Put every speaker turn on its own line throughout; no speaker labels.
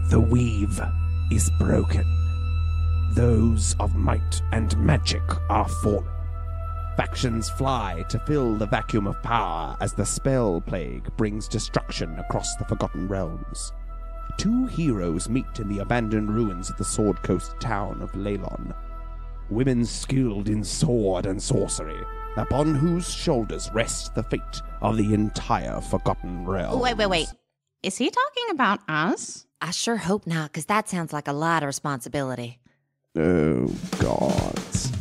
The weave is broken. Those of might and magic are falling. Factions fly to fill the vacuum of power as the spell plague brings destruction across the Forgotten Realms. Two heroes meet in the abandoned ruins of the Sword Coast town of Leylon. Women skilled in sword and sorcery, upon whose shoulders rests the fate of the entire Forgotten Realm.
Wait. Is he talking about us?
I sure hope not, because that sounds like a lot of responsibility.
Oh, gods.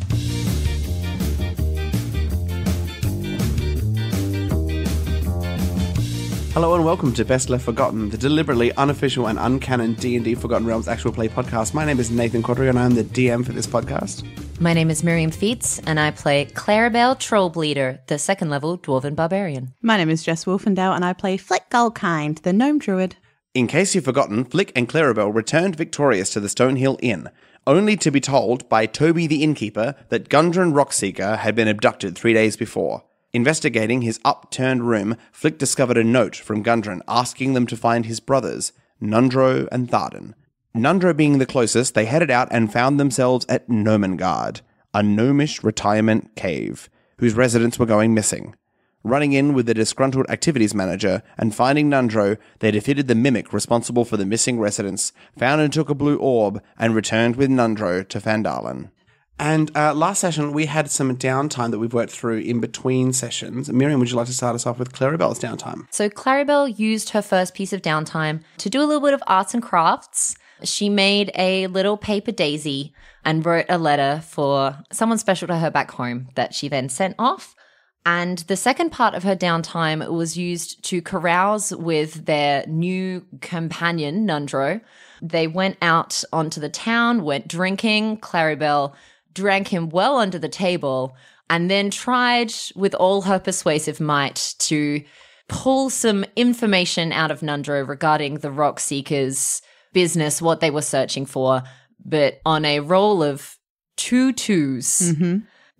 Hello and welcome to Best Left Forgotten, the deliberately unofficial and uncanon D&D Forgotten Realms actual play podcast. My name is Nathan Quadri and I'm the DM for this podcast.
My name is Miriam Feats, and I play Clarrybelle Trollbleeder, the second level Dwarven Barbarian.
My name is Jess Wolfendow, and I play Flick Gullkind, the Gnome Druid.
In case you've forgotten, Flick and Clarrybelle returned victorious to the Stonehill Inn, only to be told by Toby the innkeeper that Gundren Rockseeker had been abducted 3 days before. Investigating his upturned room, Flick discovered a note from Gundren asking them to find his brothers, Nundro and Tharden. Nundro being the closest, they headed out and found themselves at Gnomengard, a gnomish retirement cave, whose residents were going missing. Running in with the disgruntled activities manager and finding Nundro, they defeated the mimic responsible for the missing residents, found and took a blue orb, and returned with Nundro to Fandalen. And last session, we had some downtime that we've worked through in between sessions. Miriam, would you like to start us off with Clarrybelle's downtime?
So Clarrybelle used her first piece of downtime to do a little bit of arts and crafts. She made a little paper daisy and wrote a letter for someone special to her back home that she then sent off. And the second part of her downtime was used to carouse with their new companion, Nundro. They went out onto the town, went drinking. Clarrybelle drank him well under the table, and then tried with all her persuasive might to pull some information out of Nundro regarding the Rockseekers' business, what they were searching for, but on a roll of 2 twos,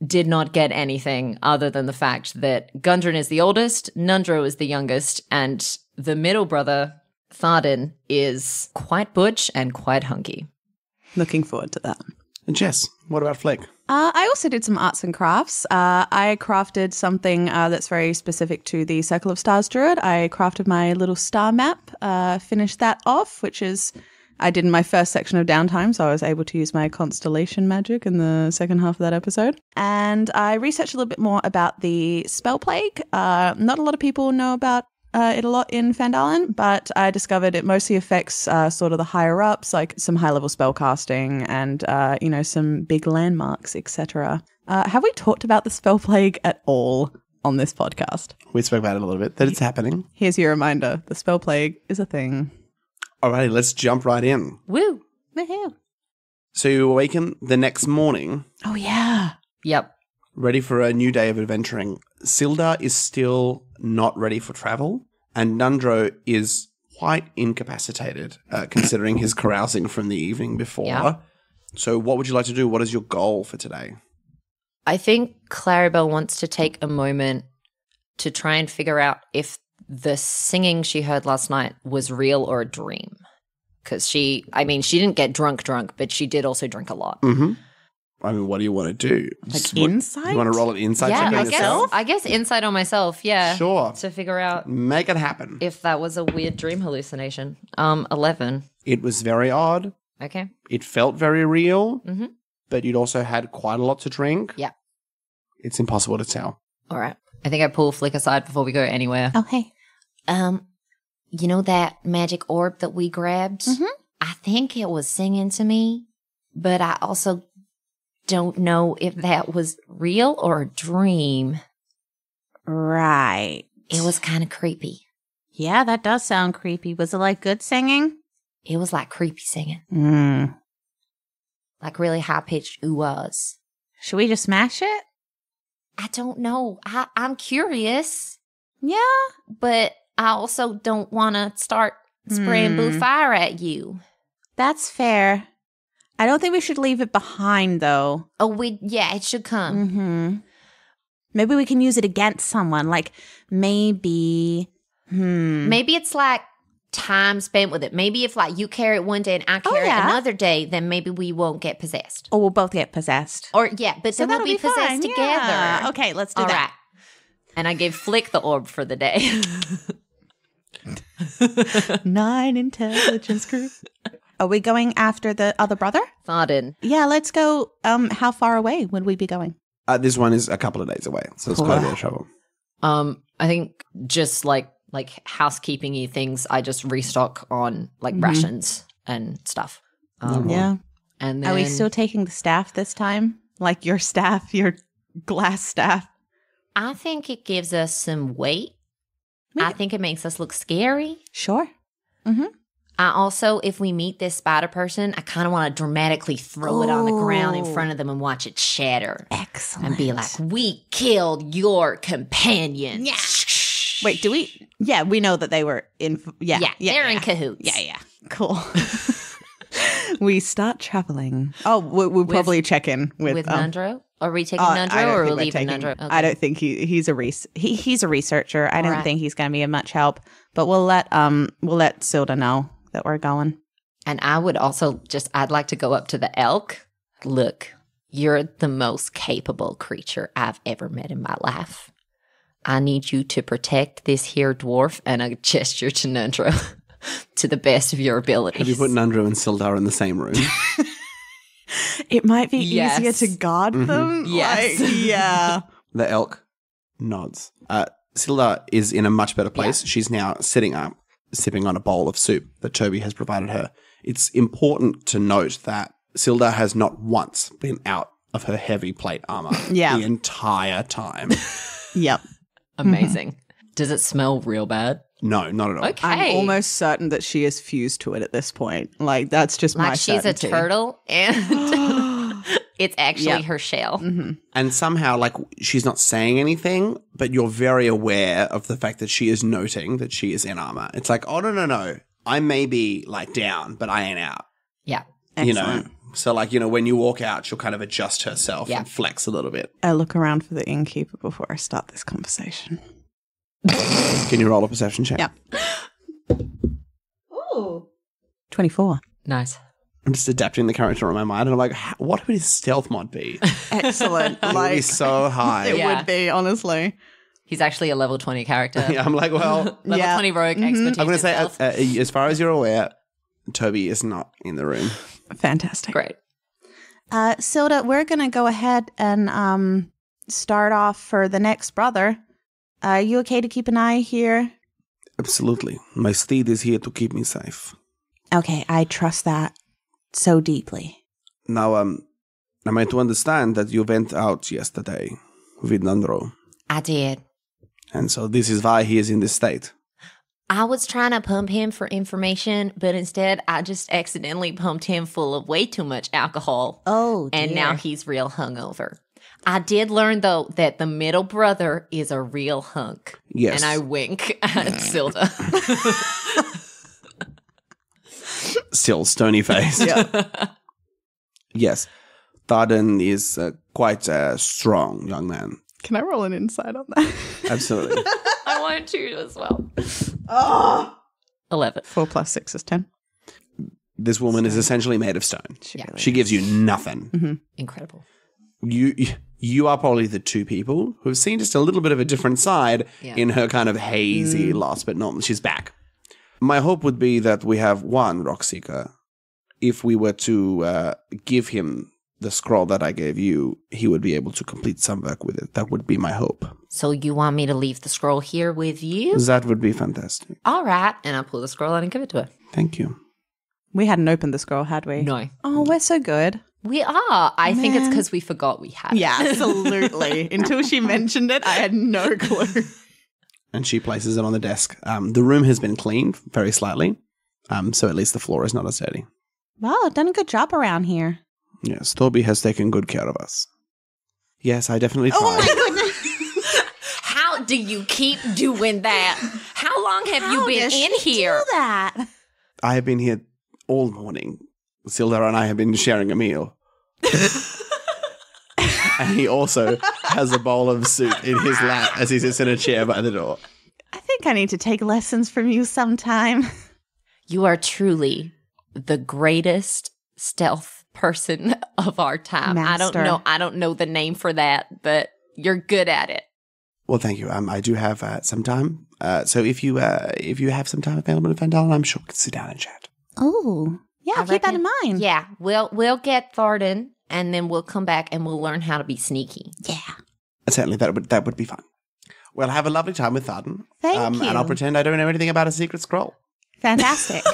did not get anything other than the fact that Gundren is the oldest, Nundro is the youngest, and the middle brother, Tharden, is quite butch and quite hunky.
Looking forward to that.
And Jess, what about Flick?
I also did some arts and crafts. I crafted something that's very specific to the Circle of Stars Druid. I crafted my little star map, finished that off, which is I did in my first section of downtime, so I was able to use my constellation magic in the second half of that episode. And I researched a little bit more about the spell plague. Not a lot of people know about it a lot in Fandalen, but I discovered it mostly affects sort of the higher ups, like some high level spell casting and some big landmarks, etc. Have we talked about the spell plague at all on this podcast?
We spoke about it a little bit, that it's happening.
Here's your reminder: the spell plague is a thing.
Alrighty, let's jump right in.
Woo!
Woohoo!
So you awaken the next morning.
Oh yeah.
Yep.
Ready for a new day of adventuring. Sildar is still not ready for travel, and Nundro is quite incapacitated, considering his carousing from the evening before.
Yeah.
So what would you like to do? What is your goal for today?
I think Clarrybelle wants to take a moment to try and figure out if the singing she heard last night was real or a dream. Because she didn't get drunk, but she did also drink a lot.
Mm-hmm. I mean, what do you want to do?
Like insight?
You want to roll an insight check on yourself?
I guess insight on myself, yeah.
Sure.
To figure out
Make it happen.
if that was a weird dream hallucination. 11.
It was very odd.
Okay.
It felt very real,
Mhm.
but you'd also had quite a lot to drink.
Yeah.
It's impossible to tell.
All right. I think I pull Flick aside before we go anywhere.
Oh hey.
You know that magic orb that we grabbed?
Mhm.
I think it was singing to me, but I also don't know if that was real or a dream.
Right.
It was kind of creepy.
Yeah, that does sound creepy. Was it like good singing?
It was like creepy singing.
Mm.
Like really high-pitched ooh-ahs.
Should we just smash it?
I don't know. I'm curious,
Yeah.
but I also don't want to start spraying blue fire at you.
That's fair. I don't think we should leave it behind, though.
Oh, it should come.
Mm-hmm. Maybe we can use it against someone. Like, maybe...
Maybe it's like time spent with it. Maybe if like you carry it one day and I carry it another day, then maybe we won't get possessed.
Or we'll both get possessed.
Or but then we'll be possessed
fine.
together.
Yeah. Okay, let's do
All
that.
right. And I gave Flick the orb for the day.
9 intelligence group. Are we going after the other brother?
Tharden.
Yeah, let's go. How far away would we be going?
This one is a couple of days away, so it's quite a bit of trouble.
I think just like housekeeping-y things, I just restock on like rations and stuff.
Yeah.
And then
Are we still taking the staff this time? Like your staff, your glass staff?
I think it gives us some weight. I think it makes us look scary.
Sure. Mm-hmm.
I also, if we meet this spider person, I kind of want to dramatically throw it on the ground in front of them and watch it shatter.
Excellent.
And be like, we killed your companion.
Yeah. Wait, do we? Yeah, we know that they were in. Yeah,
they're in cahoots.
Yeah. Cool. We start traveling. Oh, we'll probably check in with
Nundro. Are we taking Nundro or are we leaving Nundro? Okay.
I don't think he's a researcher. I don't think he's going to be of much help. But we'll let Silda know that we're going.
And I would also I'd like to go up to the elk. Look, you're the most capable creature I've ever met in my life. I need you to protect this here dwarf, and I gesture to Nundro to the best of your abilities.
Have you put Nundro and Sildar in the same room?
It might be easier to guard them.
Yes.
Yeah.
The elk nods. Sildar is in a much better place. Yeah. She's now sitting up, sipping on a bowl of soup that Toby has provided her. It's important to note that Sildar has not once been out of her heavy plate armor the entire time.
Yep.
Amazing. Does it smell real bad?
No, not at all.
Okay.
I'm almost certain that she is fused to it at this point. Like, that's just my certainty.
She's a turtle and it's actually her shell.
Mm-hmm.
And somehow, like, she's not saying anything, but you're very aware of the fact that she is noting that she is in armor. It's like, oh, no. I may be, like, down, but I ain't out.
Yeah.
You know? So, like, when you walk out, she'll kind of adjust herself and flex a little bit.
I look around for the innkeeper before I start this conversation.
Can you roll a perception check?
Yeah. Ooh. 24.
Nice.
I'm just adapting the character in my mind, and I'm like, what would his stealth mod be?
Excellent.
It would be so high.
It would be, honestly.
He's actually a level 20 character.
Yeah, I'm like, well...
level 20 rogue expertise.
I'm going to say, as far as you're aware, Toby is not in the room.
Fantastic.
Great.
Silda, we're going to go ahead and start off for the next brother. Are you okay to keep an eye here?
Absolutely. My steed is here to keep me safe.
Okay, I trust that so deeply.
Now, am I to understand that you went out yesterday with Nundro?
I did.
And so this is why he is in this state?
I was trying to pump him for information, but instead I just accidentally pumped him full of way too much alcohol.
Oh, dear.
And now he's real hungover. I did learn, though, that the middle brother is a real hunk.
Yes.
And I wink at Silda.
Still stony face.
Yeah.
Yes. Tharden is quite a strong young man.
Can I roll an insight on that?
Absolutely.
I want to as well.
Oh!
11.
4 plus 6 is 10.
This woman is essentially made of stone. She gives you nothing.
Mm-hmm.
Incredible.
You are probably the two people who have seen just a little bit of a different side in her kind of hazy loss, but no, she's back. My hope would be that we have one Rockseeker. If we were to give him the scroll that I gave you, he would be able to complete some work with it. That would be my hope.
So you want me to leave the scroll here with you?
That would be fantastic.
All right. And I'll pull the scroll out and give it to her.
Thank you.
We hadn't opened the scroll, had we?
No.
Oh, we're so good.
We are. I think it's because we forgot we had it.
Yeah, absolutely. Until she mentioned it, I had no clue.
And she places it on the desk. The room has been cleaned very slightly, so at least the floor is not as dirty.
Wow, done a good job around here.
Yes, Toby has taken good care of us. Yes, I definitely tried.
Oh my goodness.
How do you keep doing that? How long have you been in here?
Do that?
I have been here all morning. Sildar and I have been sharing a meal. And he also has a bowl of soup in his lap as he sits in a chair by the door.
I think I need to take lessons from you sometime.
You are truly the greatest stealth person of our time.
Master.
I don't know the name for that, but you're good at it.
Well, thank you. I do have some time. So if you have some time available in Vandal, I'm sure we can sit down and chat.
Oh, yeah,
I
keep that in
reckon-
mind.
Yeah, we'll get Tharden, and then we'll come back and we'll learn how to be sneaky.
Yeah.
Certainly, that would be fun. Well, have a lovely time with Tharden.
Thank you.
And I'll pretend I don't know anything about a secret scroll.
Fantastic.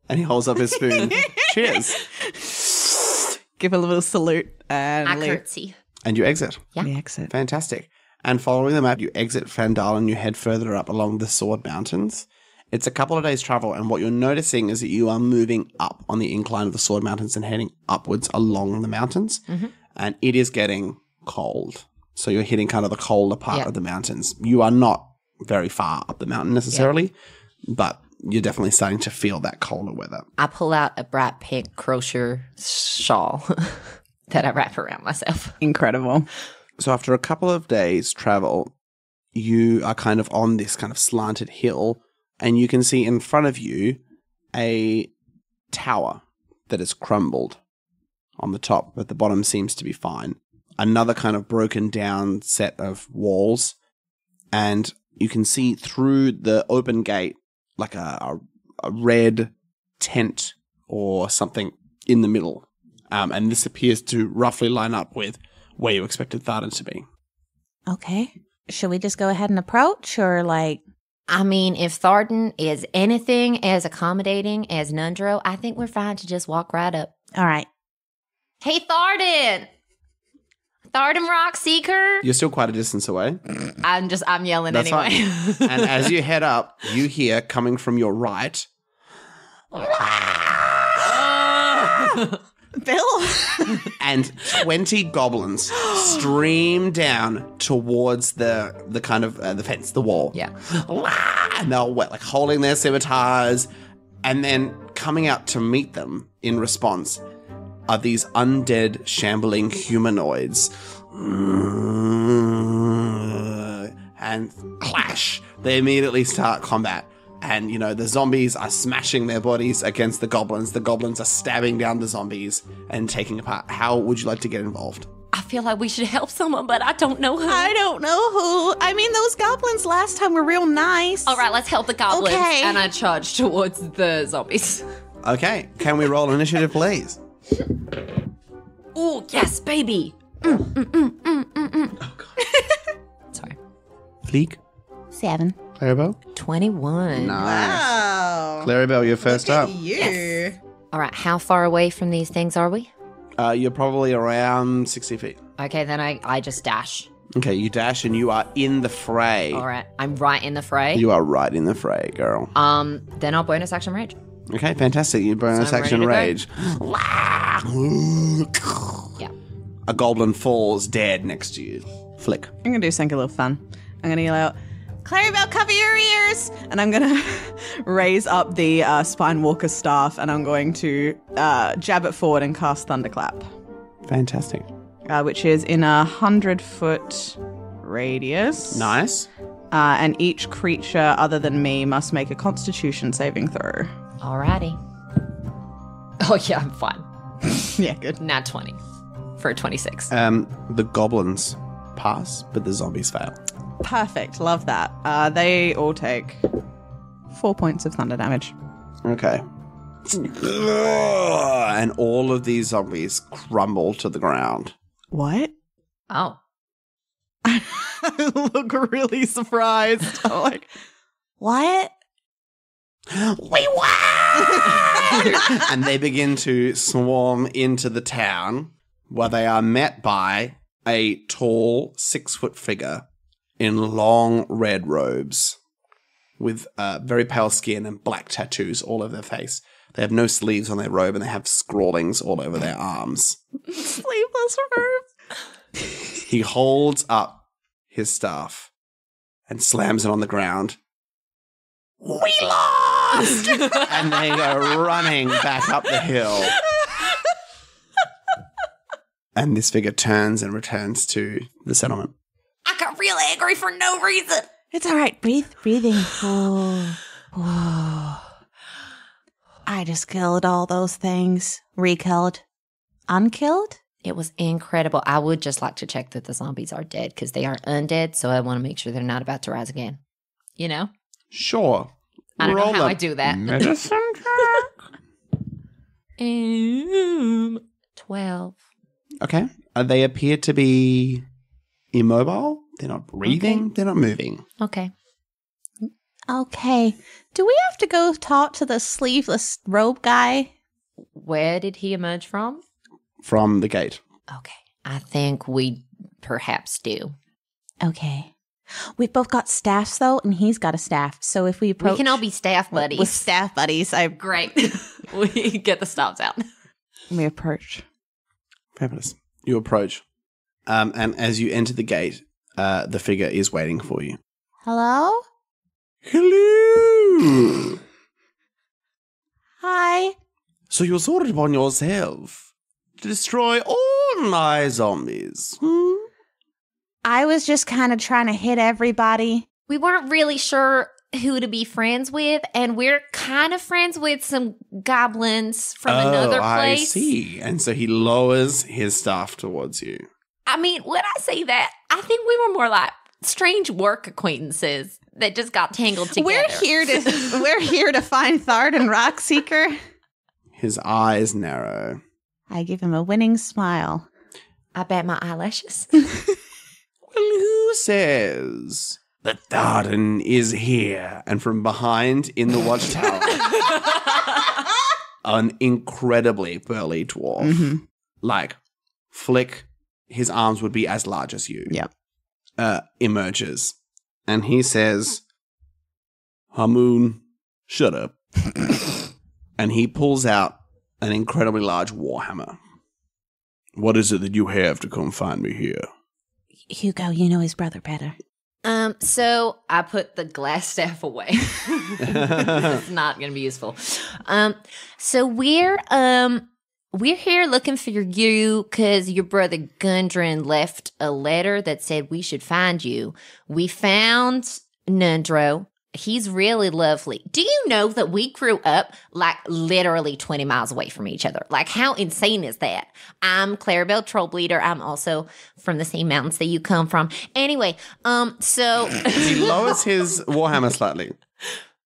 And he holds up his spoon. Cheers.
Give a little salute and
I
leave.
curtsy.
And you exit.
Yeah.
We exit.
Fantastic. And following the map, you exit Fandal and you head further up along the Sword Mountains. It's a couple of days' travel, and what you're noticing is that you are moving up on the incline of the Sword Mountains and heading upwards along the mountains. Mm-hmm. And it is getting cold. So you're hitting kind of the colder part of the mountains. You are not very far up the mountain necessarily, but you're definitely starting to feel that colder weather.
I pull out a bright pink crochet shawl that I wrap around myself.
Incredible.
So after a couple of days' travel, you are kind of on this kind of slanted hill, and you can see in front of you a tower that has crumbled on the top, but the bottom seems to be fine. Another kind of broken down set of walls, and you can see through the open gate like a red tent or something in the middle. And this appears to roughly line up with where you expected Tharden to be.
Okay. Should we just go ahead and approach or like...
I mean, if Tharden is anything as accommodating as Nundro, I think we're fine to just walk right up.
All right.
Hey, Tharden! Tharden Rockseeker!
You're still quite a distance away.
I'm yelling
That's
anyway.
fine. And as you head up, you hear coming from your right,
Bill?
and 20 goblins stream down towards the kind of the fence, the wall.
Yeah.
And they're like holding their scimitars, and then coming out to meet them in response are these undead, shambling humanoids. And clash. They immediately start combat. And, you know, the zombies are smashing their bodies against the goblins. The goblins are stabbing down the zombies and taking apart. How would you like to get involved?
I feel like we should help someone, but I don't know who.
I don't know who. I mean, those goblins last time were real nice.
All right, let's help the goblins.
Okay.
And I charge towards the zombies.
Okay, can we roll initiative, please?
Oh, yes, baby. Oh, God. Sorry.
Fleek?
7.
Clarrybelle?
21.
Wow.
Clarrybelle, you're first up.
You.
All right, how far away from these things are we?
You're probably around 60 feet.
Okay, then I just dash.
Okay, you dash and you are in the fray.
All right, I'm right in the fray.
You are right in the fray, girl.
Then I'll bonus action rage.
Okay, fantastic. You bonus
So I'm
action
ready to
rage.
Yeah.
A goblin falls dead next to you. Flick.
I'm going to do something a little fun. I'm going to yell out, Clarrybelle, cover your ears! And I'm going to raise up the Spinewalker staff, and I'm going to jab it forward and cast Thunderclap,
Fantastic.
which is in 100-foot radius.
Nice.
And each creature other than me must make a Constitution saving throw.
Alrighty. Oh, yeah, I'm fine.
Yeah, good.
Nat 20 for a 26.
The goblins pass, but the zombies fail.
Perfect. Love that. They all take 4 points of thunder damage.
Okay. And all of these zombies crumble to the ground.
What?
Oh.
I look really surprised. I'm like, what?
We won! And they begin to swarm into the town, where they are met by a tall 6-foot figure in long red robes with very pale skin and black tattoos all over their face. They have no sleeves on their robe, and they have scrawlings all over their arms.
Sleeveless robes.
He holds up his staff and slams it on the ground. We lost! And they go running back up the hill. And this figure turns and returns to the settlement.
I got real angry for no reason.
It's all right. Breathe in. Oh. I just killed all those things. Rekilled. Unkilled?
It was incredible. I would just like to check that the zombies are dead because they are undead, so I want to make sure they're not about to rise again. You know?
Sure.
I don't
Roll
know how
a
I do that.
Medicine check.
12.
Okay. They appear to be immobile. They're not breathing.
Okay.
They're not moving.
Okay.
Okay. Do we have to go talk to the sleeveless robe guy?
Where did he emerge from?
From the gate.
Okay. I think we perhaps do.
Okay. We've both got staffs, though, and he's got a staff. So if we approach...
We can all be staff buddies.
With staff buddies,
Great. We get the stops out.
we approach.
Fabulous. You approach. And as you enter the gate, the figure is waiting for you.
Hello?
Hello!
Hi.
So you sorted upon yourself to destroy all my zombies.
I was just kind of trying to hit everybody.
We weren't really sure who to be friends with, and we're kind of friends with some goblins from another place.
I see. And so he lowers his staff towards you.
I mean, when I say that, I think we were more like strange work acquaintances that just got tangled together.
We're here to find Thard and Rockseeker.
His eyes narrow.
I give him a winning smile.
I bet my eyelashes.
Well, who says that Tharden is here? And from behind in the watchtower, an incredibly burly dwarf, like Flick, his arms would be as large as you.
Yep.
Emerges. And he says, Hamoon, shut up. And he pulls out an incredibly large warhammer. What is it that you have to come find me here?
Hugo, you know his brother better.
So I put the glass staff away. It's not going to be useful. So we're here looking for you because your brother Gundren left a letter that said we should find you. We found Nundro. He's really lovely. Do you know that we grew up like literally 20 miles away from each other? Like, how insane is that? I'm Clarrybelle Trollbleeder. I'm also from the same mountains that you come from. Anyway, so
he lowers his warhammer slightly.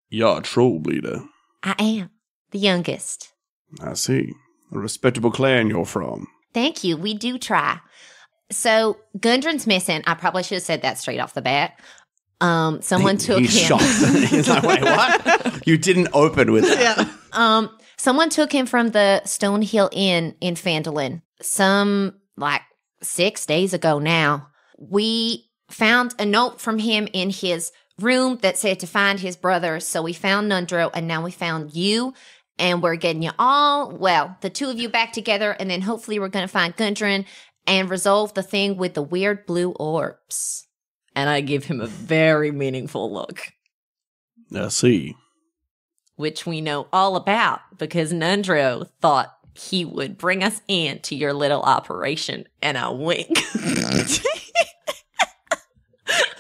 You're a Trollbleeder.
I am the youngest.
I see. A respectable clan you're from.
Thank you. We do try. So Gundren's missing. I probably should have said that straight off the bat. Someone took
He's
him.
shocked. He's like, wait, what? You didn't open with that.
Yeah.
Someone took him from the Stonehill Inn in Phandalin some 6 days ago now. We found a note from him in his room that said to find his brother. So we found Nundro, and now we found you, and we're getting you all, the two of you back together, and then hopefully we're going to find Gundren and resolve the thing with the weird blue orbs. And I give him a very meaningful look.
I see.
Which we know all about because Nundro thought he would bring us into your little operation, and I wink.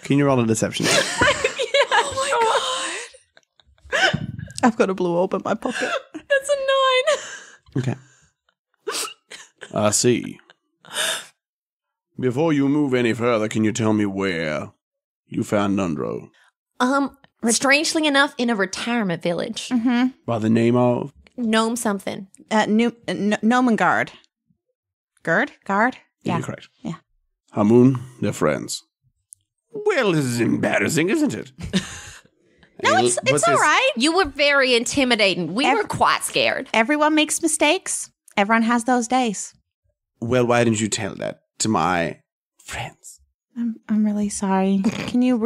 Can you roll a deception?
Oh my god. I've got a blue orb in my pocket.
That's a 9.
Okay. I see. Before you move any further, can you tell me where you found Nundro?
Strangely enough, in a retirement village.
Mm-hmm.
By the name of?
Gnome something.
Nomengard. Guard?
Yeah, you're correct.
Yeah.
Hamoon, they're friends. Well, this is embarrassing, isn't it?
No, it's all right.
You were very intimidating. We were quite scared.
Everyone makes mistakes. Everyone has those days.
Well, why didn't you tell that to my friends?
I'm really sorry. Can you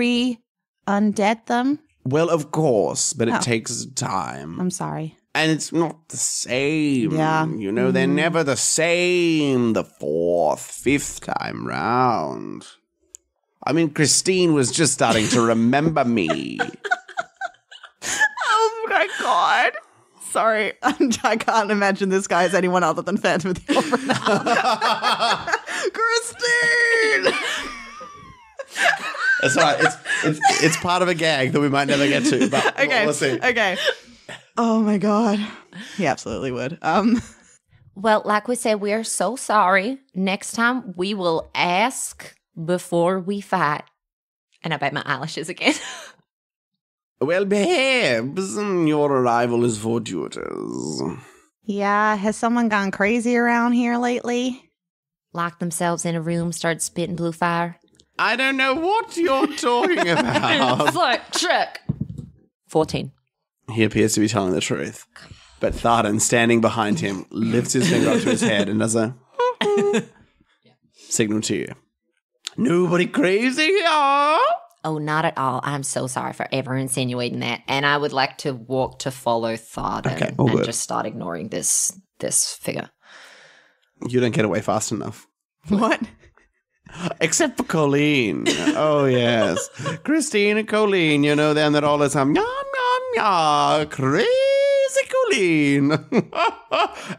undead them?
Well, of course, but it takes time.
I'm sorry.
And it's not the same.
Yeah.
You know, they're never the same the 4th, 5th time round. I mean, Christine was just starting to remember me.
Oh my god. Sorry. I can't imagine this guy as anyone other than Phantom of the Opera now. Christine!
That's right. It's part of a gag that we might never get to, but
Okay.
we'll see.
Okay. Oh my god. He absolutely would.
Well, like we said, we are so sorry. Next time we will ask before we fight. And I bite my eyelashes again.
Well, babes, your arrival is fortuitous.
Yeah, has someone gone crazy around here lately?
Locked themselves in a room, started spitting blue fire.
I don't know what you're talking about.
Fuck, check. 14.
He appears to be telling the truth. But Thardan, standing behind him, lifts his finger up to his head and does a signal to you. Nobody crazy here?
Oh, not at all. I'm so sorry for ever insinuating that. And I would like to walk to follow Thardan
Okay,
and
good.
just start ignoring this figure.
You don't get away fast enough.
What?
Except for Colleen. Oh, yes. Christine and Colleen, you know them that all the time. Yum, yum, yum. Crazy Colleen.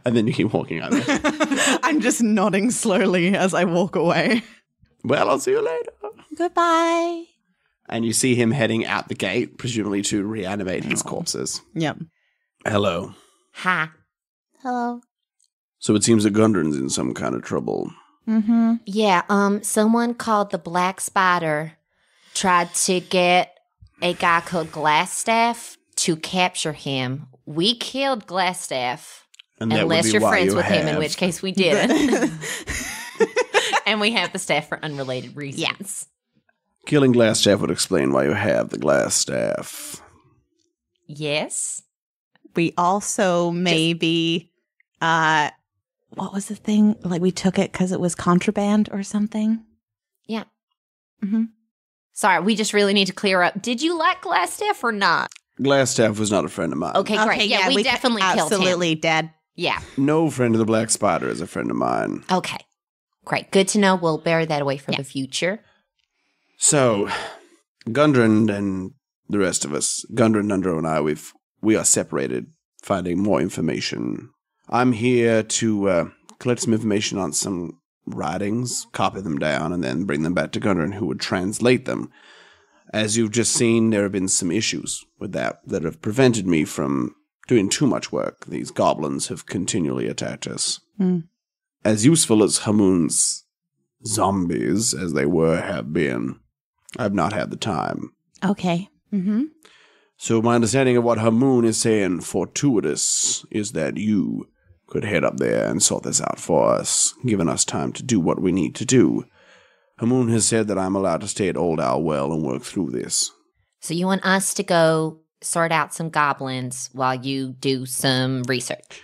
And then you keep walking out.
I'm just nodding slowly as I walk away.
Well, I'll see you later.
Goodbye.
And you see him heading out the gate, presumably to reanimate his corpses.
Yep.
Hello.
Hi.
Hello.
So it seems that Gundren's in some kind of trouble.
Mm-hmm.
Yeah, someone called the Black Spider tried to get a guy called Glassstaff to capture him. We killed Glassstaff.
And that
Unless
would be
you're
why
friends
you
with him, in
have-
which case we didn't. And we have the staff for unrelated reasons.
Killing Glass Staff would explain why you have the Glass Staff.
Yes.
We also maybe, what was the thing? Like we took it because it was contraband or something?
Yeah.
Mm-hmm.
Sorry, we just really need to clear up. Did you like Glassstaff or not?
Glass Staff was not a friend of mine.
Okay, great. Yeah, we definitely killed him.
Absolutely dead.
Yeah.
No friend of the Black Spider is a friend of mine.
Okay. Great. Good to know. We'll bury that away for the future.
So, Gundren and the rest of us, Gundren, Nundro, and I, we are separated, finding more information. I'm here to collect some information on some writings, copy them down, and then bring them back to Gundren, who would translate them. As you've just seen, there have been some issues with that have prevented me from doing too much work. These goblins have continually attacked us.
Mm.
As useful as Hamun's zombies, as they have been, I've not had the time.
Okay. Mm-hmm.
So my understanding of what Hamun is saying, fortuitous, is that you could head up there and sort this out for us, giving us time to do what we need to do. Hamun has said that I'm allowed to stay at Old Owl Well and work through this.
So you want us to go sort out some goblins while you do some research?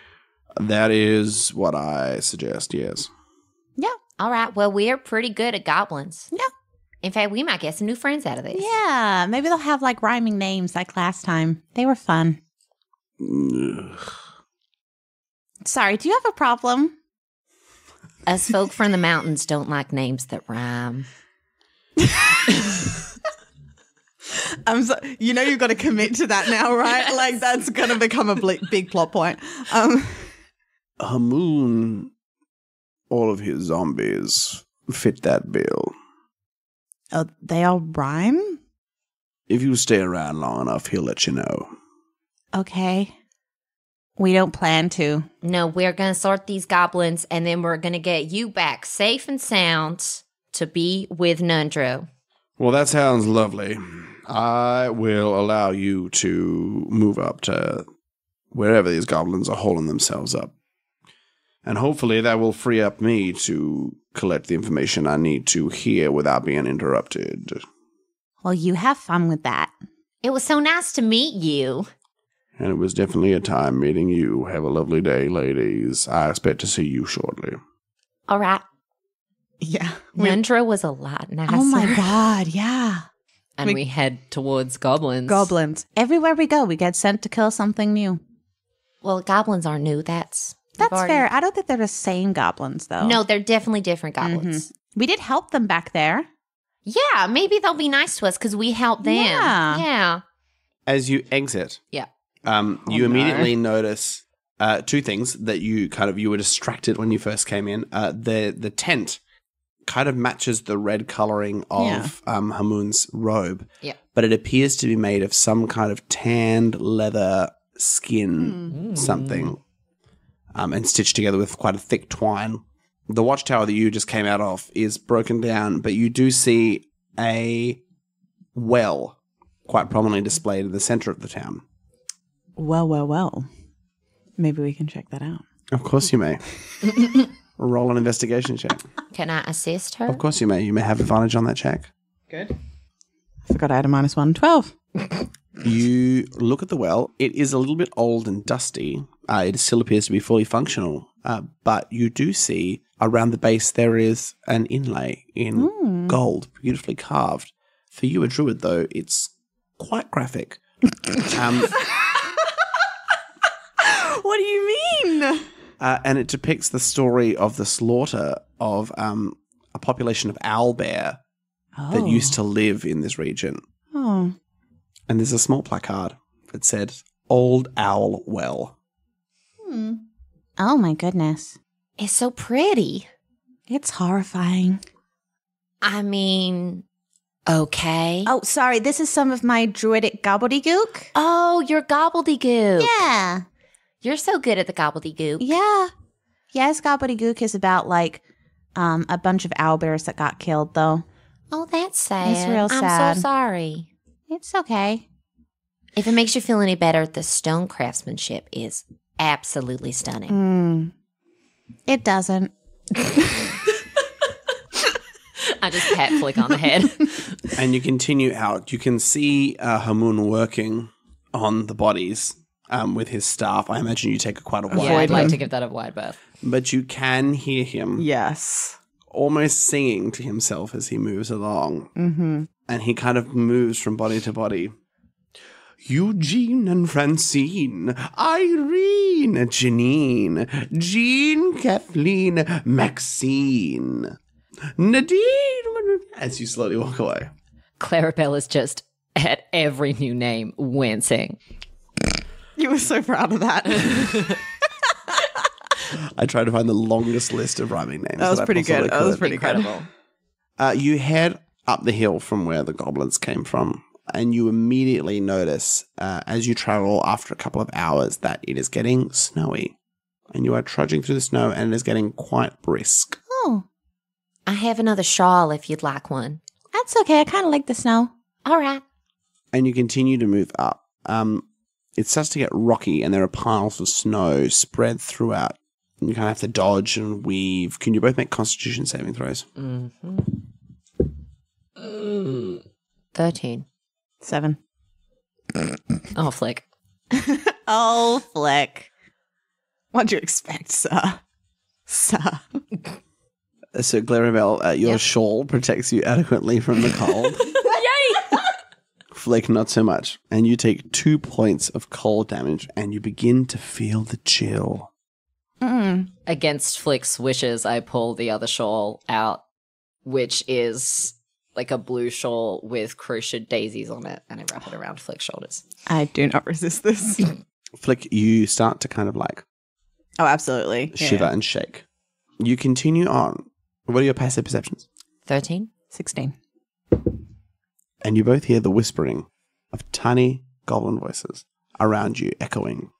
That is what I suggest, yes.
Yeah. All right. Well, we're pretty good at goblins.
Yeah.
In fact, we might get some new friends out of this.
Yeah. Maybe they'll have like rhyming names like last time. They were fun.
Ugh.
Sorry, do you have a problem?
Us folk from the mountains don't like names that rhyme.
I'm so, you know you've got to commit to that now, right?
Yes.
Like that's going to become a big plot point.
Hamun, all of his zombies fit that bill.
Oh, they all rhyme?
If you stay around long enough, he'll let you know.
Okay. We don't plan to.
No, we're going to sort these goblins, and then we're going to get you back safe and sound to be with Nundro.
Well, that sounds lovely. I will allow you to move up to wherever these goblins are holding themselves up. And hopefully that will free up me to collect the information I need to hear without being interrupted.
Well, you have fun with that.
It was so nice to meet you.
And it was definitely a time meeting you. Have a lovely day, ladies. I expect to see you shortly.
All right.
Yeah.
Nundro was a lot nicer.
Oh my God, yeah.
And we head towards goblins.
Goblins. Everywhere we go, we get sent to kill something new.
Well, goblins are new. That's
fair. I don't think they're the same goblins, though.
No, they're definitely different goblins.
We did help them back there.
Yeah, maybe they'll be nice to us because we helped them. Yeah.
As you exit,
Yeah.
you immediately notice two things that you were distracted when you first came in. The tent kind of matches the red coloring of Hamun's robe.
Yeah.
But it appears to be made of some kind of tanned leather skin something and stitched together with quite a thick twine. The watchtower that you just came out of is broken down, but you do see a well quite prominently displayed in the center of the town.
Well. Maybe we can check that out.
Of course you may. Roll an investigation check.
Can I assist her?
Of course you may. You may have advantage on that check.
Good. I forgot I had a -1. 12.
You look at the well. It is a little bit old and dusty. It still appears to be fully functional. But you do see around the base there is an inlay in gold, beautifully carved. For you, a druid, though, it's quite graphic.
What do you mean?
And it depicts the story of the slaughter of a population of owlbear that used to live in this region.
Oh.
And there's a small placard that said, Old Owl Well.
Oh, my goodness.
It's so pretty.
It's horrifying.
I mean, okay.
Oh, sorry. This is some of my druidic gobbledygook.
Oh, your gobbledygook.
Yeah.
You're so good at the gobbledygook.
Yeah. Yes, gobbledygook is about, like, a bunch of owlbears that got killed, though.
Oh, that's sad.
It's real sad.
I'm so sorry.
It's okay.
If it makes you feel any better, the stone craftsmanship is absolutely stunning.
It doesn't.
I just pat Flick on the head.
And you continue out. You can see Hamun working on the bodies with his staff. I imagine you take quite a while.
Yeah, I'd like to give that a wide berth.
But you can hear him
Yes.
almost singing to himself as he moves along. Mm-hmm. And he kind of moves from body to body. Eugene and Francine, Irene, Janine, Jean, Kathleen, Maxine, Nadine, as you slowly walk away.
Clarrybelle is just at every new name wincing.
You were so proud of that.
I tried to find the longest list of rhyming names.
That was pretty good. That was pretty
Incredible.
You head up the hill from where the goblins came from, and you immediately notice, as you travel after a couple of hours, that it is getting snowy. And you are trudging through the snow, and it is getting quite brisk.
Oh,
I have another shawl if you'd like one.
that's okay. I kind of like the snow.
All right.
And you continue to move up. It starts to get rocky, and there are piles of snow spread throughout. And you kind of have to dodge and weave. Can you both make Constitution saving throws?
13.
7.
Oh, Flick.
Oh, Flick. What'd you expect, sir? Sir.
So, Clarrybelle, your shawl protects you adequately from the cold.
Yay!
Flick, not so much. And you take 2 points of cold damage, and you begin to feel the chill.
Against Flick's wishes, I pull the other shawl out, which is like a blue shawl with crocheted daisies on it, and I wrap it around Flick's shoulders.
I do not resist this.
Flick, you start to kind of like
Oh, absolutely.
shiver and shake. You continue on. What are your passive perceptions?
13?
16.
And you both hear the whispering of tiny goblin voices around you echoing.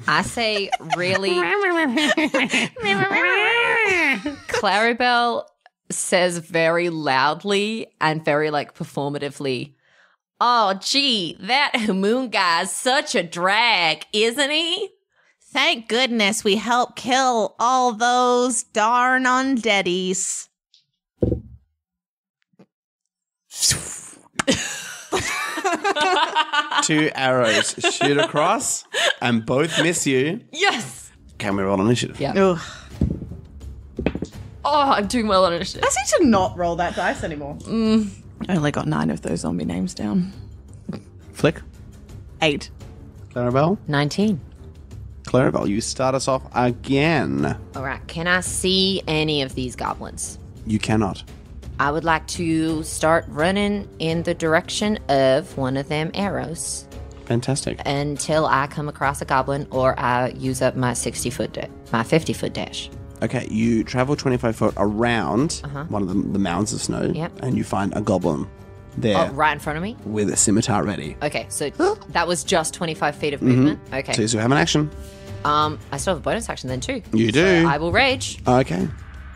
I say really... Clarrybelle says very loudly and very like performatively, "Oh, gee, that Hamun guy's such a drag, isn't he?"
Thank goodness we helped kill all those darn undeadies.
2 arrows shoot across and both miss you.
Yes!
Can we roll initiative?
Yeah.
Ugh.
Oh, I'm doing well on initiative.
I need to not roll that dice anymore. I only got 9 of those zombie names down.
Flick,
8.
Clarrybelle.
19.
Clarrybelle, you start us off again.
All right, can I see any of these goblins?
You cannot.
I would like to start running in the direction of one of them arrows
Fantastic.
until I come across a goblin or I use up my 50-foot dash.
Okay, you travel 25 foot around one of the mounds of snow,
Yep.
and you find a goblin there
Oh, right in front of me?
with a scimitar ready.
Okay, so that was just 25 feet of movement. Okay.
So you still have an action.
I still have a bonus action then too.
You do.
So I will rage
Okay.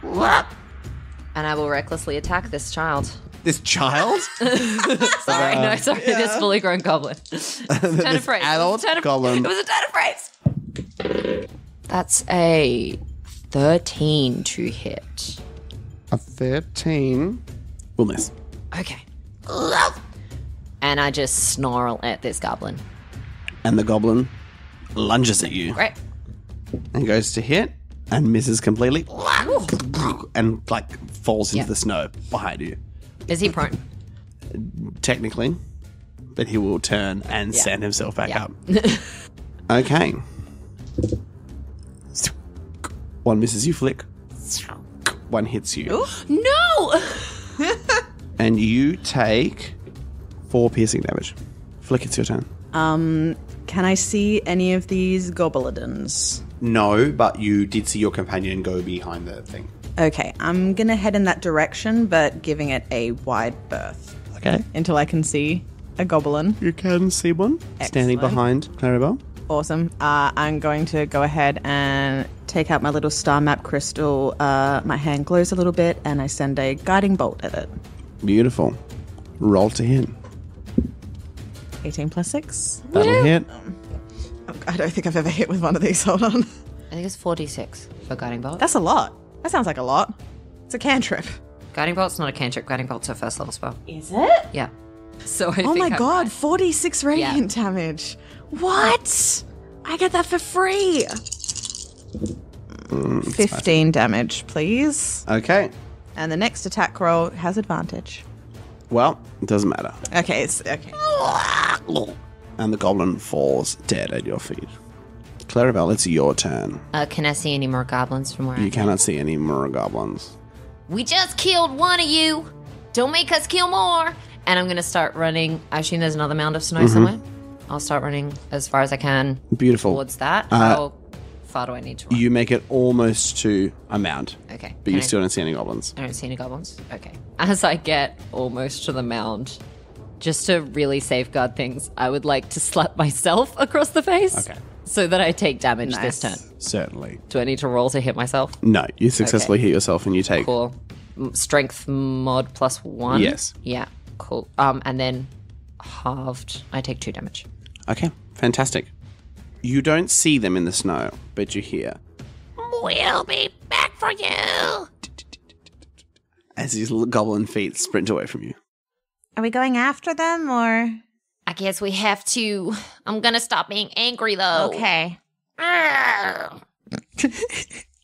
and I will recklessly attack this child.
This child?
Sorry, this fully grown goblin. Turn of phrase.
adult goblin.
It was a turn of phrase. That's a 13 to hit.
A 13 will miss.
Okay. And I just snarl at this goblin.
And the goblin lunges at you
Great.
and goes to hit and misses completely and like falls into the snow behind you.
Is he prone?
Technically, but he will turn and stand himself back
Yeah.
up. Okay. One misses you, Flick. One hits you.
No!
And you take 4 piercing damage. Flick, it's your turn.
Can I see any of these goblins?
No, but you did see your companion go behind the thing.
Okay, I'm gonna head in that direction, but giving it a wide berth
Okay.
until I can see a goblin.
You can see one standing
Excellent.
behind Clarrybelle.
Awesome. I'm going to go ahead and take out my little star map crystal. My hand glows a little bit, and I send a guiding bolt at it.
Beautiful. Roll to hit.
18 plus 6.
That'll hit.
I don't think I've ever hit with one of these. Hold on.
I think it's 46 for Guiding Bolt.
That's a lot. That sounds like a lot. It's a cantrip.
Guiding Bolt's not a cantrip. Guiding Bolt's a first level spell.
Is it?
Yeah. So I
Oh
think
my
I'm
god,
right.
46 radiant damage. What? I get that for free. 15 damage, please.
Okay.
And the next attack roll has advantage.
Well, it doesn't matter.
Okay, it's okay.
And the goblin falls dead at your feet. Clarrybelle, it's your turn.
Can I see any more goblins from where I
You
am?
cannot see any more goblins.
We just killed one of you. Don't make us kill more. And I'm going to start running. I assume there's another mound of snow somewhere. I'll start running as far as I can
Beautiful.
towards that. How far do I need to run?
You make it almost to a mound,
Okay.
but you still don't see any goblins.
I don't see any goblins. Okay. As I get almost to the mound, just to really safeguard things, I would like to slap myself across the face.
Okay.
So that I take damage this turn.
Certainly.
Do I need to roll to hit myself?
No, you successfully hit yourself and you take...
Cool. Strength mod +1?
Yes.
Yeah. Cool. And then halved, I take 2 damage.
Okay, fantastic. You don't see them in the snow, but you hear
We'll be back for you.
as these little goblin feet sprint away from you.
Are we going after them or?
I guess we have to. I'm gonna stop being angry though.
Okay.
Arrgh.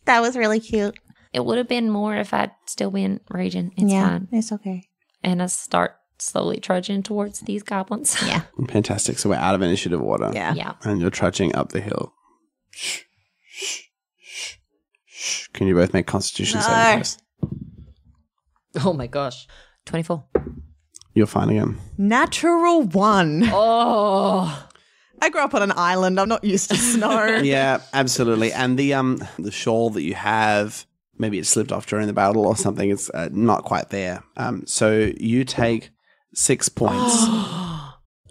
That was really cute.
It would have been more if I'd still been raging. It's fine.
It's okay.
And I start slowly trudging towards these goblins.
Yeah.
Fantastic. So we're out of initiative order.
Yeah.
Yeah.
And you're trudging up the hill. Can you both make constitution saving throws?
Oh my gosh. 24.
You're fine again.
Natural 1.
Oh.
I grew up on an island. I'm not used to snow.
Yeah, absolutely. And the shawl that you have, maybe it slipped off during the battle or something. It's not quite there. So you take 6 points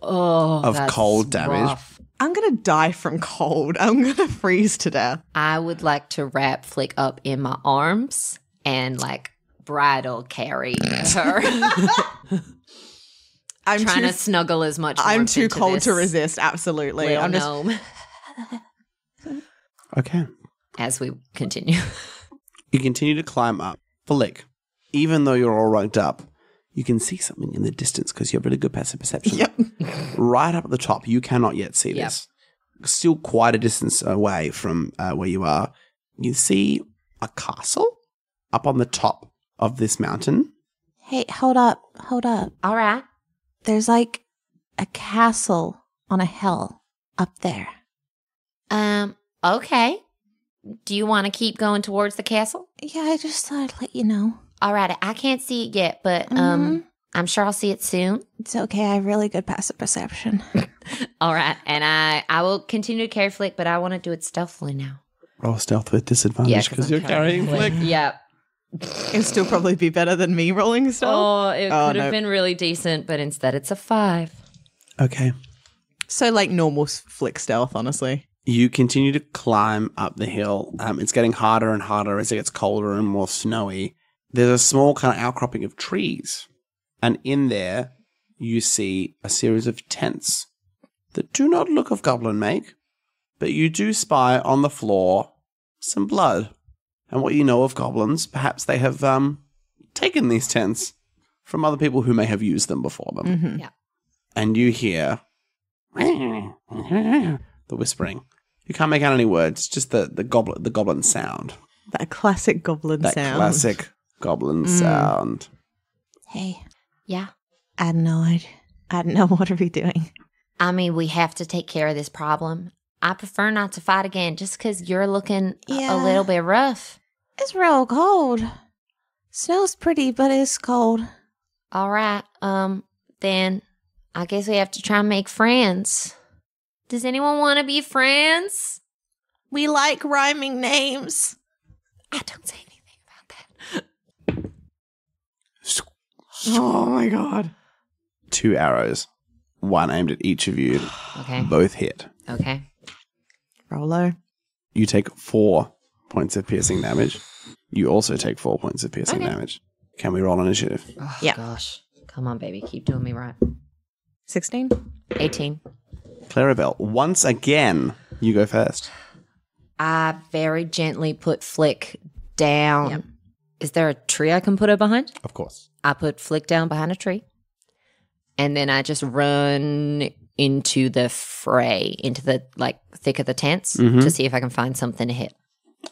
of
That's
cold damage.
rough.
I'm going to die from cold. I'm going to freeze to death.
I would like to wrap Flick up in my arms and like bridal carry her.
I'm
Trying
too,
to snuggle as much.
I'm
warmth
too
into
cold
this
to resist. Absolutely.
little
I'm just.
gnome
Okay.
as we continue.
You continue to climb up. Flick, even though you're all rugged up, you can see something in the distance because you have really good passive perception.
Yep.
Right up at the top, you cannot yet see
Yep.
this. Still quite a distance away from where you are. You see a castle up on the top of this mountain.
Hey, hold up. Hold up.
All right.
There's like a castle on a hill up there.
Okay. Do you want to keep going towards the castle?
Yeah, I just thought I'd let you know.
All right. I can't see it yet, but
Mhm.
I'm sure I'll see it soon.
It's okay. I have really good passive perception.
All right. And I will continue to carry Flick, but I want to do it stealthily now.
Roll stealth with disadvantage because
I'm
you're carrying Flick.
Yeah.
It'll still probably be better than me rolling stealth.
Oh, it could have
no.
been really decent, but instead it's a 5.
Okay.
So like normal flick stealth, honestly.
You continue to climb up the hill. It's getting harder and harder as it gets colder and more snowy. There's a small kind of outcropping of trees. And in there, you see a series of tents that do not look of goblin make, but you do spy on the floor some blood. And what you know of goblins, perhaps they have taken these tents from other people who may have used them before them.
Mm-hmm.
Yeah.
And you hear the whispering. You can't make out any words, just the goblin sound.
That classic goblin
That
sound.
classic goblin sound.
Hey,
Yeah.
I don't know. I don't know what are we doing.
I mean, we have to take care of this problem. I prefer not to fight again just because you're looking
Yeah.
a little bit rough.
It's real cold. Snow's pretty, but it's cold.
All right. Then I guess we have to try and make friends. Does anyone want to be friends?
We like rhyming names.
I don't say anything about that.
Oh my god.
2 arrows, one aimed at each of you.
Okay.
Both hit.
Okay.
Rolo.
You take 4 points of piercing damage. You also take 4 points of piercing
Okay.
damage. Can we roll initiative?
Oh,
Yeah.
gosh. Come on, baby. Keep doing me right.
16.
18.
Clarrybelle, once again, you go first.
I very gently put Flick down.
Yep.
Is there a tree I can put her behind?
Of course.
I put Flick down behind a tree. And then I just run into the fray, into the thick of the tents to see if I can find something to hit.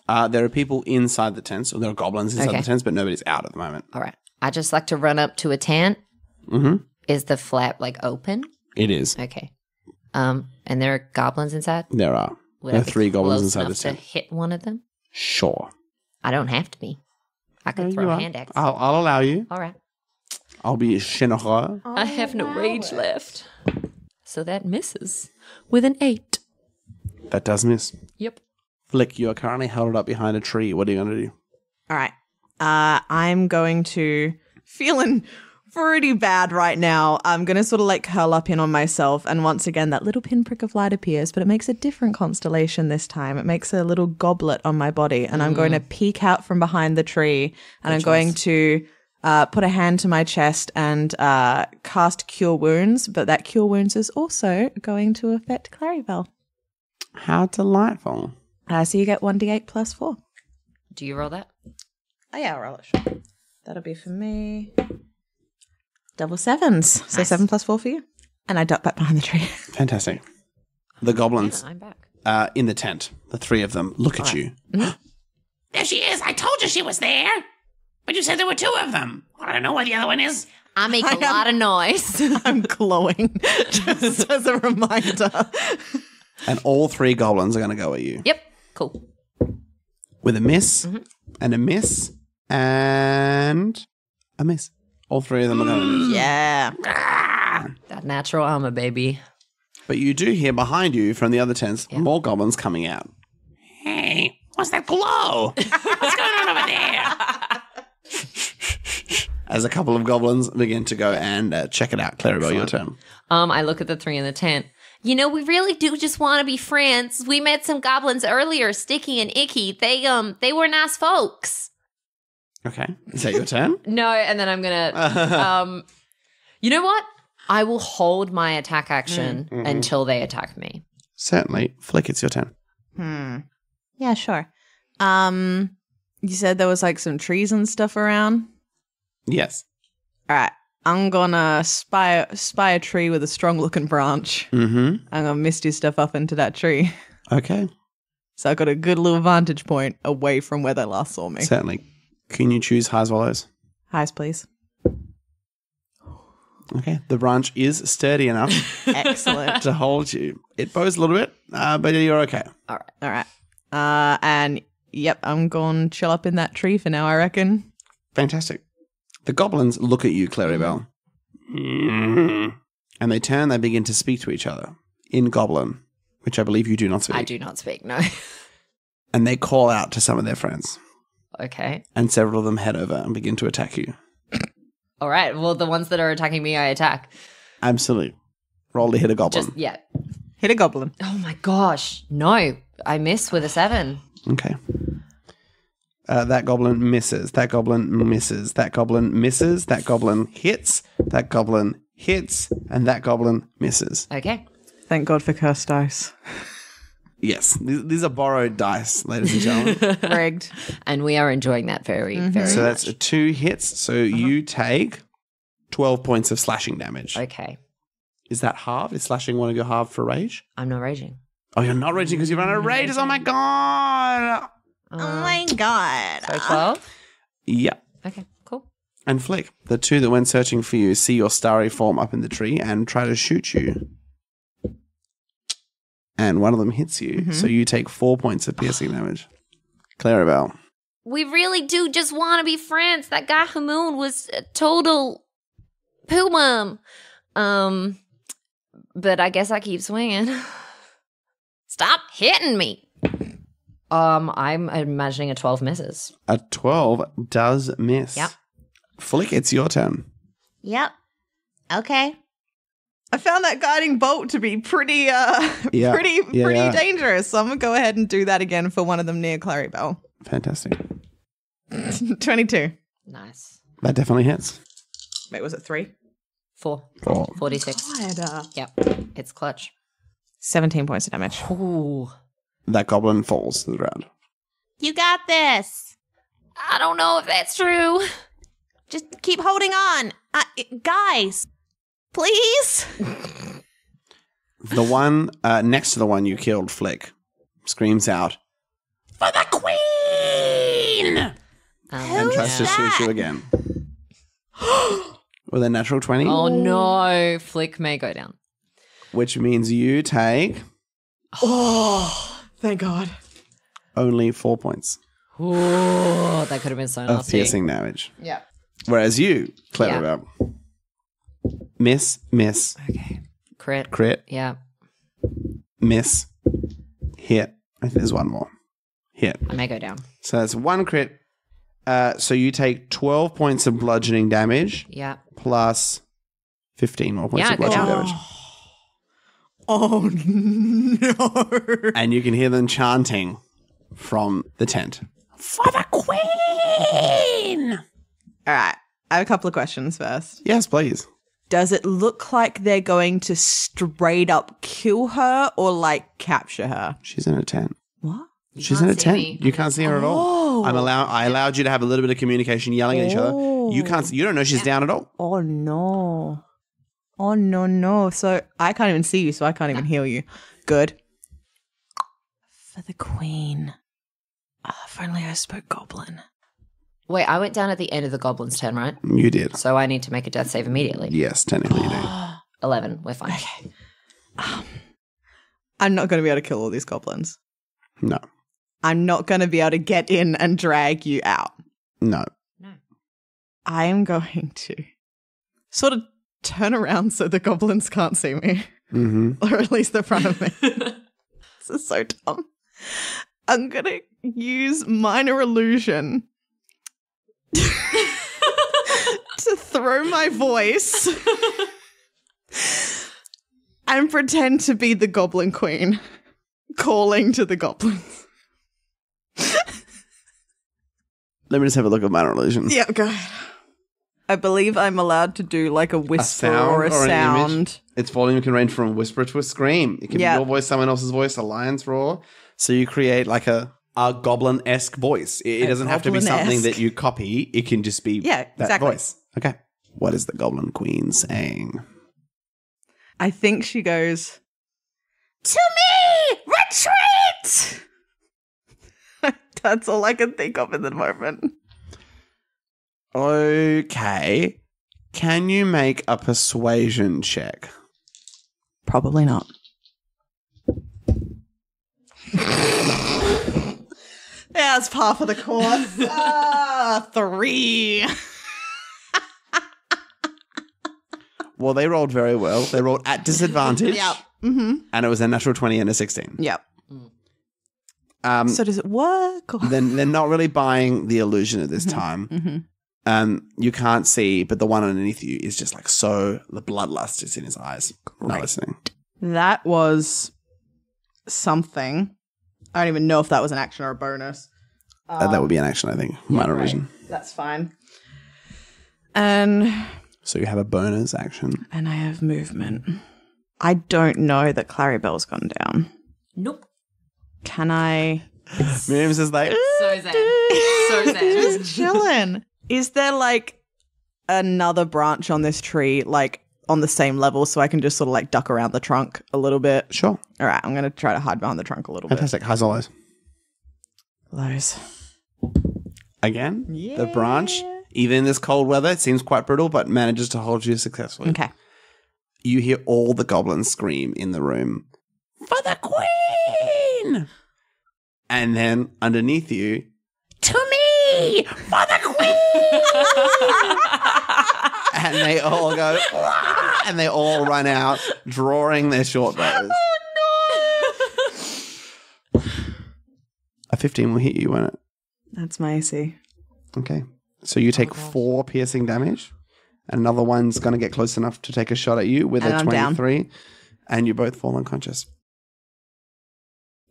There are people inside the tents, or there are goblins inside
Okay.
the tents, but nobody's out at the moment.
All right. I just like to run up to a tent.
Mm-hmm.
Is the flap open?
It is.
Okay. And there are goblins inside?
There are.
Would
There
I
are
be
3 goblins
close
inside
enough
this tent.
to hit one of them?
Sure.
I don't have to be. I could
No,
throw
you
a
are.
hand axe.
I'll allow you.
All right.
I'll be genereux.
I have no rage left. So that misses with an 8.
That does miss.
Yep.
Flick, you are currently held up behind a tree. What are you going to do?
All right. I'm going to, feeling pretty bad right now. I'm going to sort of curl up in on myself. And once again, that little pinprick of light appears, but it makes a different constellation this time. It makes a little goblet on my body. And I'm going to peek out from behind the tree. And I'm going to put a hand to my chest and cast Cure Wounds. But that Cure Wounds is also going to affect Clarrybelle.
How delightful.
So you get 1d8 plus 4.
Do you roll that?
Oh, yeah, I'll roll it. Sure. That'll be for me. Double 7s. So
Nice.
7 plus 4 for you. And I duck back behind the tree.
Fantastic. The goblins
I'm back.
in the tent, the 3 of them, look at you.
There she is. I told you she was there. But you said there were 2 of them. I don't know where the other one is.
I make a lot of noise.
I'm glowing, just as a reminder.
And all 3 goblins are going to go at you.
Yep. Cool.
With a miss, and a miss, and a miss. All 3 of them are going to miss.
Yeah.
That natural armor, baby.
But you do hear behind you from the other tents more goblins coming out.
Hey, what's that glow? What's going on over there?
As a couple of goblins begin to go and check it out. Clarrybelle, your turn.
I look at the 3 in the tent. You know, we really do just want to be friends. We met some goblins earlier, Sticky and Icky. They were nice folks.
Okay. Is that your turn?
No, and then I'm gonna. You know what? I will hold my attack action until they attack me.
Certainly. Flick, it's your turn.
Yeah, sure.
You said there was some trees and stuff around?
Yes.
All right. I'm gonna spy a tree with a strong looking branch.
Mm-hmm.
I'm gonna misty stuff up into that tree.
Okay.
So I got a good little vantage point away from where they last saw me.
Certainly. Can you choose highs or lows?
Highs, please.
Okay. The branch is sturdy enough
Excellent.
to hold you. It bows a little bit, but you're okay.
All right. And yep, I'm going to chill up in that tree for now, I reckon.
Fantastic. The goblins look at you, Clarrybelle. And they turn, they begin to speak to each other in Goblin, which I believe you do not speak.
I do not speak, no.
And they call out to some of their friends.
Okay.
And several of them head over and begin to attack you.
All right. Well, the ones that are attacking me, I attack.
Absolutely. Roll to hit a goblin.
Just, yeah.
Hit a goblin.
Oh my gosh. No. I miss with a 7.
Okay. That goblin misses. That goblin misses. That goblin misses. That goblin hits. That goblin hits. And that goblin misses.
Okay.
Thank God for cursed dice.
Yes. These are borrowed dice, ladies and gentlemen.
Rigged.
And we are enjoying that very, very
So
much.
that's 2 hits. So you take 12 points of slashing damage.
Okay.
Is that halved? Is slashing one of your halved for rage?
I'm not raging.
Oh, you're not raging because you run out of rages. Oh my god.
Oh my god.
So 12?
Yeah.
Okay, cool.
And Flick, the two that went searching for you see your starry form up in the tree and try to shoot you. And one of them hits you, so you take 4 points of piercing damage. Clarrybelle.
We really do just want to be friends. That guy Hamoon was a total poo-mum. But I guess I keep swinging. Stop hitting me. I'm imagining a 12 misses.
A 12 does miss.
Yep.
Flick, it's your turn.
Yep. Okay.
I found that guiding bolt to be pretty pretty dangerous. So I'm gonna go ahead and do that again for one of them near Clarrybelle.
Fantastic.
22.
Nice.
That definitely hits.
Wait, was it 3?
4. 46. Yep. It's clutch.
17 points of damage.
Ooh.
That goblin falls to the ground.
You got this.
I don't know if that's true.
Just keep holding on. Guys, please.
The one next to the one you killed, Flick, screams out
For the queen!
and tries to shoot you again. With a natural 20,
Oh no, Flick may go down.
which means you take
Oh, thank God.
only 4 points
Ooh, that could have been so
of
nasty.
piercing damage.
Yeah.
Whereas you, Clarrybelle, miss,
Okay. Crit.
crit,
Yeah,
miss, hit. I think there's one more. Hit.
I may go down.
So that's one crit. So you take 12 points of bludgeoning damage
Yeah.
plus 15 more points
Yeah,
of bludgeoning
go
damage.
Oh, no.
And you can hear them chanting from the tent.
For the queen!
All right. I have a couple of questions first.
Yes, please.
Does it look like they're going to straight up kill her or like capture her?
She's in a tent.
What?
She's in a
can't see
tent.
me.
You can't see her at all. I allowed you to have a little bit of communication yelling at each other. You can't. You don't know she's down at all.
Oh, no. Oh, no. So I can't even see you, so I can't even heal you. Good. For the queen. If only I spoke goblin.
Wait, I went down at the end of the goblin's turn, right?
You did.
So I need to make a death save immediately.
Yes, technically you do.
11. We're fine.
I'm not going to be able to kill all these goblins.
No.
I'm not going to be able to get in and drag you out.
No.
I am going to sort of turn around so the goblins can't see me.
Mm-hmm.
Or at least the front of me. This is so dumb. I'm going to use minor illusion to throw my voice and pretend to be the Goblin Queen calling to the goblins.
Let me just have a look at minor illusion.
Yeah, go ahead. I believe I'm allowed to do like a whisper or a
an
sound.
image. Its volume can range from a whisper to a scream. It can
Yeah.
be your voice, someone else's voice, a lion's roar. So you create like a goblin-esque voice. It doesn't have to be something
goblin-esque.
that you copy. It can just be
Yeah,
that
exactly.
voice. Okay. What is the Goblin Queen saying?
I think she goes,
To me! Retreat!
that's all I can think of in the moment.
Okay. Can you make a persuasion check?
Probably not. Yeah, it's par for the course. 3.
Well, they rolled very well. They rolled at disadvantage.
Yep. Mm-hmm.
And it was a natural 20 and a 16.
Yep. So does it work? Or?
Then they're not really buying the illusion at this time. You can't see, but the one underneath you is just like the bloodlust is in his eyes. Not listening.
That was something. I don't even know if that was an action or a bonus.
That would be an action, I think. Minor vision.
That's fine. And
So you have a bonus action.
I have movement. I don't know that Clarrybelle's gone down.
Nope.
Can I?
Miriam's is like,
So zen. So zen.
Just chilling. Is there like another branch on this tree, like on the same level, so I can just sort of like duck around the trunk a little bit?
sure.
All right, I'm going to try to hide behind the trunk a little bit.
Fantastic. Highs or lows?
Lows.
Again, the branch, even in this cold weather, it seems quite brittle, but manages to hold you successfully.
Okay.
You hear all the goblins scream in the room, "For the queen!" And then underneath you,
To me! For the queen!
and they all go, "Ah!" and they all run out, drawing their short bows. A 15 will hit you, won't it?
That's my AC.
Okay. So you take 4 piercing damage, and another one's going to get close enough to take a shot at you with
And
a
I'm down.
23, and you both fall unconscious.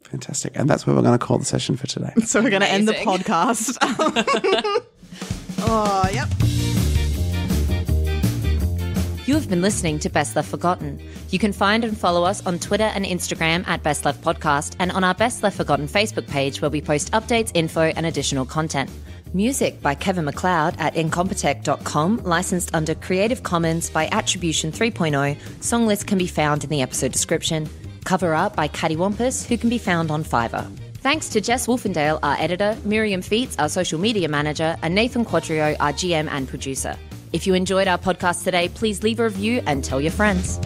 Fantastic. And that's where we're going to call the session for today.
So we're going to end the
Amazing.
podcast. Oh, yep.
You have been listening to Best Left Forgotten. You can find and follow us on Twitter and Instagram at Best Left Podcast and on our Best Left Forgotten Facebook page where we post updates, info, and additional content. Music by Kevin MacLeod at incompetech.com, licensed under Creative Commons by Attribution 3.0. Song list can be found in the episode description. Cover art by Cattywampus, who can be found on Fiverr. Thanks to Jess Wolfendale, our editor, Miriam Feats, our social media manager, and Nathan Quadrio, our GM and producer. If you enjoyed our podcast today, please leave a review and tell your friends.